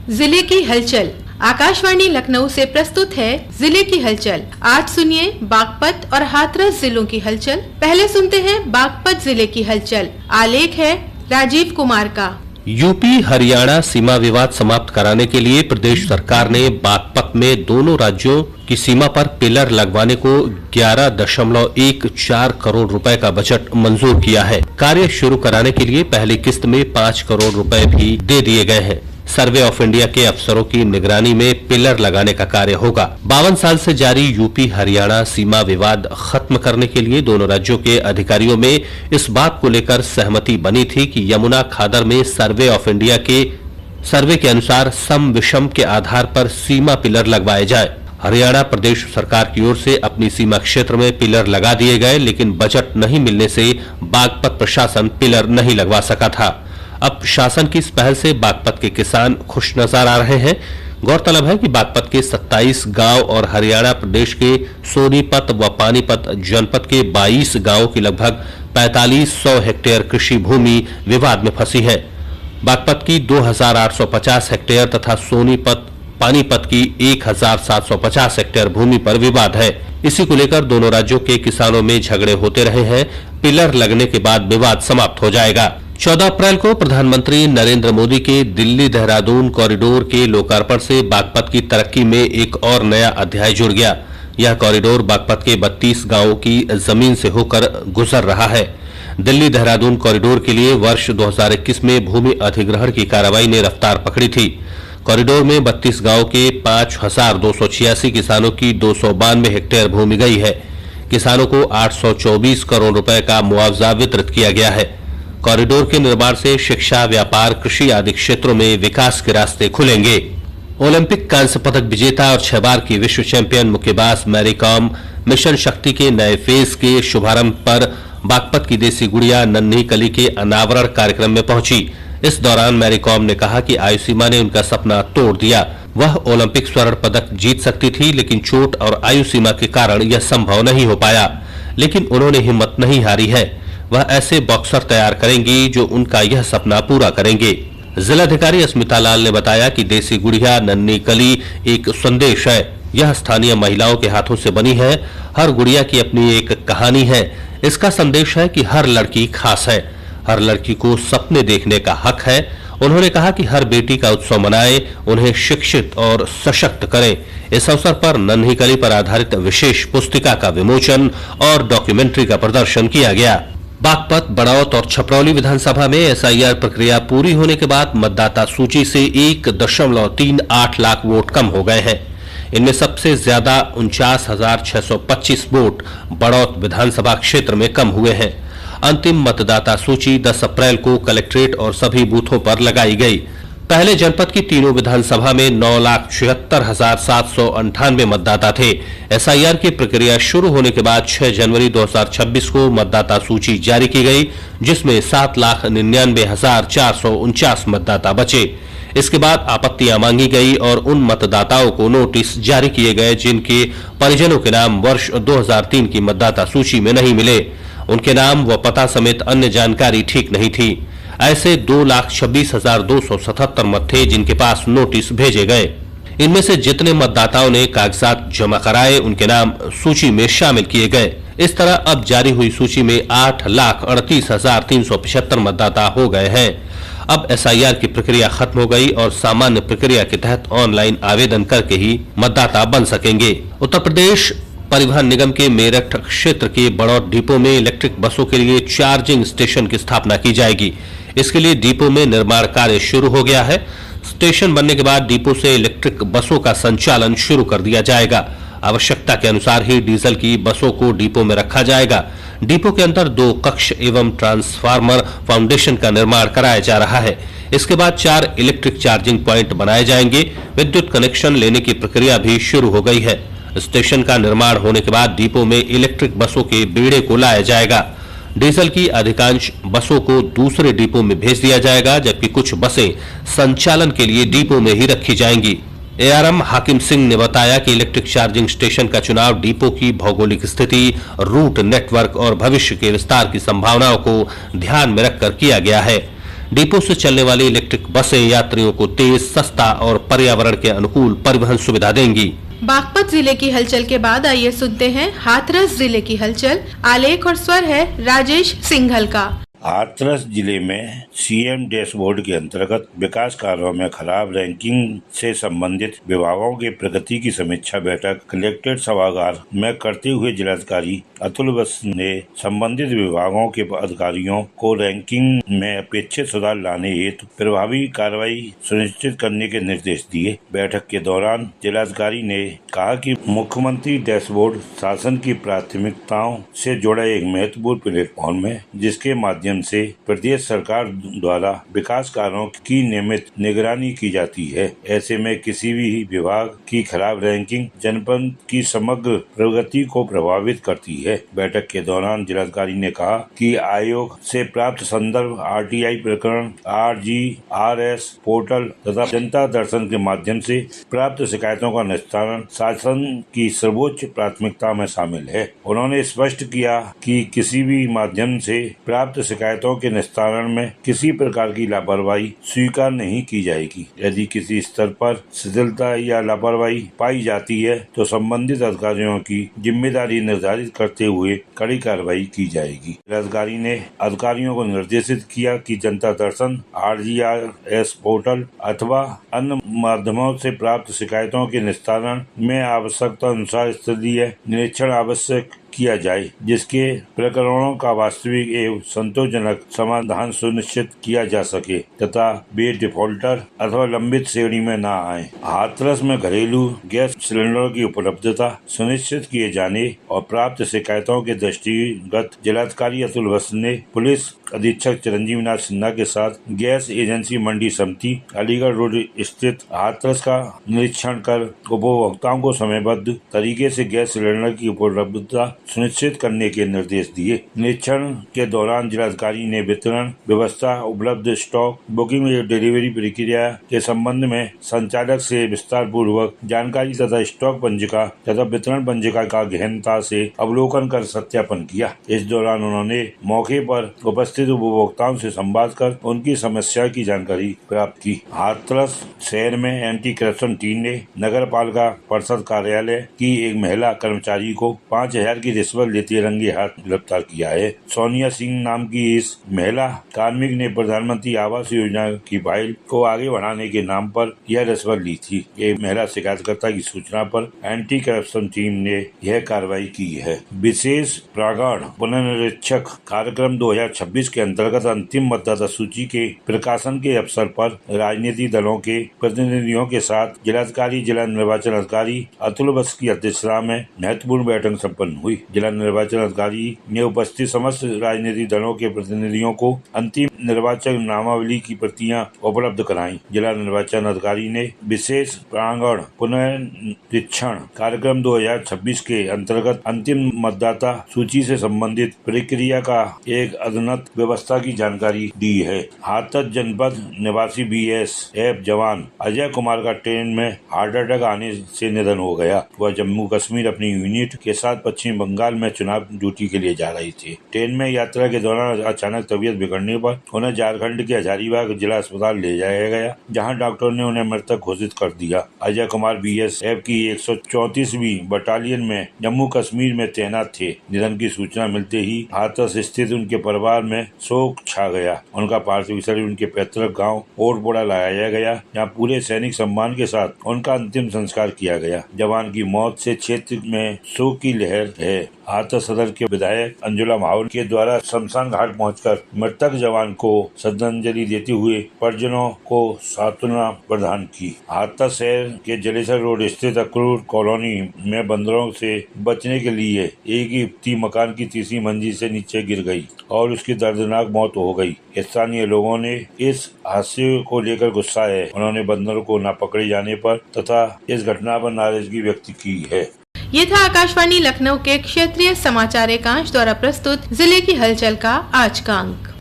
जिले की हलचल। आकाशवाणी लखनऊ से प्रस्तुत है जिले की हलचल। आज सुनिए बागपत और हाथरस जिलों की हलचल। पहले सुनते हैं बागपत जिले की हलचल। आलेख है राजीव कुमार का। यूपी हरियाणा सीमा विवाद समाप्त कराने के लिए प्रदेश सरकार ने बागपत में दोनों राज्यों की सीमा पर पिलर लगवाने को 11.14 करोड़ रुपए का बजट मंजूर किया है। कार्य शुरू कराने के लिए पहली किस्त में 5 करोड़ रुपए भी दे दिए गए हैं। सर्वे ऑफ इंडिया के अफसरों की निगरानी में पिलर लगाने का कार्य होगा। 52 साल से जारी यूपी हरियाणा सीमा विवाद खत्म करने के लिए दोनों राज्यों के अधिकारियों में इस बात को लेकर सहमति बनी थी कि यमुना खादर में सर्वे ऑफ इंडिया के सर्वे के अनुसार सम विषम के आधार पर सीमा पिलर लगवाए जाए। हरियाणा प्रदेश सरकार की ओर से अपनी सीमा क्षेत्र में पिलर लगा दिए गए, लेकिन बजट नहीं मिलने से बागपत प्रशासन पिलर नहीं लगवा सका था। अब शासन की इस पहल से बागपत के किसान खुश नजर आ रहे हैं। गौरतलब है कि बागपत के 27 गांव और हरियाणा प्रदेश के सोनीपत व पानीपत जनपद के 22 गांवों की लगभग 4500 हेक्टेयर कृषि भूमि विवाद में फंसी है। बागपत की 2850 हेक्टेयर तथा सोनीपत पानीपत की 1750 हेक्टेयर भूमि पर विवाद है। इसी को लेकर दोनों राज्यों के किसानों में झगड़े होते रहे हैं। पिलर लगने के बाद विवाद समाप्त हो जाएगा। 14 अप्रैल को प्रधानमंत्री नरेंद्र मोदी के दिल्ली देहरादून कॉरिडोर के लोकार्पण से बागपत की तरक्की में एक और नया अध्याय जुड़ गया। यह कॉरिडोर बागपत के 32 गांवों की जमीन से होकर गुजर रहा है। दिल्ली देहरादून कॉरिडोर के लिए वर्ष 2021 में भूमि अधिग्रहण की कार्रवाई ने रफ्तार पकड़ी थी। कॉरिडोर में 32 गांवों के 5286 किसानों की 292 हेक्टेयर भूमि गई है। किसानों को 824 करोड़ रुपए का मुआवजा वितरित किया गया है। कॉरिडोर के निर्माण से शिक्षा, व्यापार, कृषि आदि क्षेत्रों में विकास के रास्ते खुलेंगे। ओलंपिक कांस्य पदक विजेता और 6 बार की विश्व चैंपियन मुक्केबाज मैरी कॉम मिशन शक्ति के नए फेज के शुभारंभ पर बागपत की देसी गुड़िया नन्ही कली के अनावरण कार्यक्रम में पहुंची। इस दौरान मैरी कॉम ने कहा कि आयु सीमा ने उनका सपना तोड़ दिया। वह ओलंपिक स्वर्ण पदक जीत सकती थी, लेकिन चोट और आयु सीमा के कारण यह संभव नहीं हो पाया। लेकिन उन्होंने हिम्मत नहीं हारी है। वह ऐसे बॉक्सर तैयार करेंगी जो उनका यह सपना पूरा करेंगे। जिलाधिकारी अस्मिता लाल ने बताया कि देसी गुड़िया नन्ही कली एक संदेश है। यह स्थानीय महिलाओं के हाथों से बनी है। हर गुड़िया की अपनी एक कहानी है। इसका संदेश है कि हर लड़की खास है। हर लड़की को सपने देखने का हक है। उन्होंने कहा कि हर बेटी का उत्सव मनाएं, उन्हें शिक्षित और सशक्त करें। इस अवसर पर नन्ही कली पर आधारित विशेष पुस्तिका का विमोचन और डॉक्यूमेंट्री का प्रदर्शन किया गया। बागपत, बड़ौत और छपरौली विधानसभा में एसआईआर प्रक्रिया पूरी होने के बाद मतदाता सूची से 1.38 लाख वोट कम हो गए हैं। इनमें सबसे ज्यादा 49,625 वोट बड़ौत विधानसभा क्षेत्र में कम हुए हैं। अंतिम मतदाता सूची 10 अप्रैल को कलेक्ट्रेट और सभी बूथों पर लगाई गई। पहले जनपद की तीनों विधानसभा में 9,76,798 मतदाता थे। एसआईआर की प्रक्रिया शुरू होने के बाद 6 जनवरी 2026 को मतदाता सूची जारी की गई, जिसमें 7,99,449 मतदाता बचे। इसके बाद आपत्तियां मांगी गई और उन मतदाताओं को नोटिस जारी किए गए जिनके परिजनों के नाम वर्ष 2003 की मतदाता सूची में नहीं मिले। उनके नाम व पता समेत अन्य जानकारी ठीक नहीं थी। ऐसे 2,26,277 मत थे जिनके पास नोटिस भेजे गए। इनमें से जितने मतदाताओं ने कागजात जमा कराए उनके नाम सूची में शामिल किए गए। इस तरह अब जारी हुई सूची में 8,38,375 मतदाता हो गए हैं। अब एसआईआर की प्रक्रिया खत्म हो गई और सामान्य प्रक्रिया के तहत ऑनलाइन आवेदन करके ही मतदाता बन सकेंगे। उत्तर प्रदेश परिवहन निगम के मेरठ क्षेत्र के बड़ौत डिपो में इलेक्ट्रिक बसों के लिए चार्जिंग स्टेशन की स्थापना की जाएगी। इसके लिए डिपो में निर्माण कार्य शुरू हो गया है। स्टेशन बनने के बाद डिपो से इलेक्ट्रिक बसों का संचालन शुरू कर दिया जाएगा। आवश्यकता के अनुसार ही डीजल की बसों को डिपो में रखा जाएगा। डिपो के अंदर 2 कक्ष एवं ट्रांसफार्मर फाउंडेशन का निर्माण कराया जा रहा है। इसके बाद 4 इलेक्ट्रिक चार्जिंग पॉइंट बनाए जाएंगे। विद्युत कनेक्शन लेने की प्रक्रिया भी शुरू हो गई है। स्टेशन का निर्माण होने के बाद डिपो में इलेक्ट्रिक बसों के बेड़े को लाया जाएगा। डीजल की अधिकांश बसों को दूसरे डिपो में भेज दिया जाएगा, जबकि कुछ बसें संचालन के लिए डिपो में ही रखी जाएंगी। एआरएम हाकिम सिंह ने बताया कि इलेक्ट्रिक चार्जिंग स्टेशन का चुनाव डिपो की भौगोलिक स्थिति, रूट नेटवर्क और भविष्य के विस्तार की संभावनाओं को ध्यान में रखकर किया गया है। डिपो से चलने वाली इलेक्ट्रिक बसें यात्रियों को तेज, सस्ता और पर्यावरण के अनुकूल परिवहन सुविधा देंगी। बागपत जिले की हलचल के बाद आइए सुनते हैं हाथरस जिले की हलचल। आलेख और स्वर है राजेश सिंघल का। हाथरस जिले में सीएम डैशबोर्ड के अंतर्गत विकास कार्यों में खराब रैंकिंग से संबंधित विभागों की प्रगति की समीक्षा बैठक कलेक्ट्रेट सभागार में करते हुए जिलाधिकारी अतुल बस ने संबंधित विभागों के अधिकारियों को रैंकिंग में अपेक्षित सुधार लाने हेतु प्रभावी कार्रवाई सुनिश्चित करने के निर्देश दिए। बैठक के दौरान जिलाधिकारी ने कहा कि मुख्यमंत्री डैशबोर्ड शासन की प्राथमिकताओं से जुड़ा एक महत्वपूर्ण प्लेटफॉर्म है, जिसके माध्यम से प्रदेश सरकार द्वारा विकास कार्यों की नियमित निगरानी की जाती है। ऐसे में किसी भी विभाग की खराब रैंकिंग जनपद की समग्र प्रगति को प्रभावित करती है। बैठक के दौरान जिलाधिकारी ने कहा कि आयोग से प्राप्त संदर्भ आरटीआई प्रकरण, RGRS पोर्टल तथा जनता दर्शन के माध्यम से प्राप्त शिकायतों का निस्तारण शासन की सर्वोच्च प्राथमिकता में शामिल है। उन्होंने स्पष्ट किया कि किसी भी माध्यम से प्राप्त शिकायतों के निस्तारण में किसी प्रकार की लापरवाही स्वीकार नहीं की जाएगी। यदि किसी स्तर पर शिथिलता या लापरवाही पाई जाती है तो संबंधित अधिकारियों की जिम्मेदारी निर्धारित करते हुए कड़ी कार्रवाई की जाएगी। जिलाधिकारी ने अधिकारियों को निर्देशित किया कि जनता दर्शन, RGRS पोर्टल अथवा अन्य माध्यमों से प्राप्त शिकायतों के निस्तारण में आवश्यकता अनुसार स्तरीय निरीक्षण आवश्यक किया जाए, जिसके प्रकरणों का वास्तविक एवं संतोषजनक समाधान सुनिश्चित किया जा सके तथा वे डिफॉल्टर अथवा लंबित श्रेणी में न आए। हाथरस में घरेलू गैस सिलेंडरों की उपलब्धता सुनिश्चित किए जाने और प्राप्त शिकायतों के दृष्टिगत जिलाधिकारी अतुल बस ने पुलिस अधीक्षक चिरंजीवी नाथ सिन्हा के साथ गैस एजेंसी मंडी समिति अलीगढ़ रोड स्थित हाथरस का निरीक्षण कर उपभोक्ताओं को समयबद्ध तरीके से गैस सिलेंडर की उपलब्धता सुनिश्चित करने के निर्देश दिए। निरीक्षण के दौरान जिलाधिकारी ने वितरण व्यवस्था, उपलब्ध स्टॉक, बुकिंग और डिलीवरी प्रक्रिया के संबंध में संचालक से विस्तार पूर्वक जानकारी तथा स्टॉक पंजिका तथा वितरण पंजिका का गहनता से अवलोकन कर सत्यापन किया। इस दौरान उन्होंने मौके पर उपस्थित उपभोक्ताओं से संवाद कर उनकी समस्या की जानकारी प्राप्त की। हाथरस शहर में एंटी करप्शन टीम ने नगर पालिका परिषद कार्यालय की एक महिला कर्मचारी को 5,000 की रिश्वत लेते रंगे हाथ गिरफ्तार किया है। सोनिया सिंह नाम की इस महिला कार्मिक ने प्रधानमंत्री आवास योजना की फाइल को आगे बढ़ाने के नाम पर यह रिश्वत ली थी। ये महिला शिकायतकर्ता की सूचना पर एंटी करप्शन टीम ने यह कार्रवाई की है। विशेष प्रांगण पुनर्निरीक्षक कार्यक्रम 2026 के अंतर्गत अंतिम मतदाता सूची के प्रकाशन के अवसर पर राजनीतिक दलों के प्रतिनिधियों के साथ जिलाधिकारी, जिला निर्वाचन अधिकारी अतुल बस की अध्यक्षता में महत्वपूर्ण बैठक सम्पन्न हुई। जिला निर्वाचन अधिकारी ने उपस्थित समस्त राजनीतिक दलों के प्रतिनिधियों को अंतिम निर्वाचन नामावली की प्रतियां उपलब्ध कराई। जिला निर्वाचन अधिकारी ने विशेष प्रांगण पुनर्निरीक्षण कार्यक्रम 2026 के अंतर्गत अंतिम मतदाता सूची से संबंधित प्रक्रिया का एक अद्यतन व्यवस्था की जानकारी दी है। हाथरस जनपद निवासी BSF जवान अजय कुमार का ट्रेन में हार्ट अटैक आने से निधन हो गया। वह जम्मू कश्मीर अपनी यूनिट के साथ पश्चिम बंगाल में चुनाव ड्यूटी के लिए जा रही थी। ट्रेन में यात्रा के दौरान अचानक तबीयत बिगड़ने पर उन्हें झारखंड के हजारीबाग जिला अस्पताल ले जाया गया, जहां डॉक्टर ने उन्हें मृतक घोषित कर दिया। अजय कुमार BSF की 134वीं बटालियन में जम्मू कश्मीर में तैनात थे। निधन की सूचना मिलते ही हाथरस स्थित उनके परिवार में शोक छा गया। उनका पार्थिव शरीर उनके पैतृक गाँव ओटपोड़ा लाया गया, जहाँ पूरे सैनिक सम्मान के साथ उनका अंतिम संस्कार किया गया। जवान की मौत से क्षेत्र में शोक की लहर है। हाथरस सदर के विधायक अंजुला माहौल के द्वारा शमशान घाट पहुंचकर मृतक जवान को श्रद्धांजलि देते हुए परिजनों को सांत्वना प्रदान की। हाथरस शहर के जलेसर रोड स्थित अक्रूर कॉलोनी में बंदरों से बचने के लिए एक युवती मकान की तीसरी मंजिल से नीचे गिर गई और उसकी दर्दनाक मौत हो गई। स्थानीय लोगों ने इस हादसे को लेकर गुस्सा है। उन्होंने बंदरों को न पकड़े जाने पर तथा इस घटना पर नाराजगी व्यक्त की है। ये था आकाशवाणी लखनऊ के क्षेत्रीय समाचार एकांश द्वारा प्रस्तुत जिले की हलचल का आज का अंक।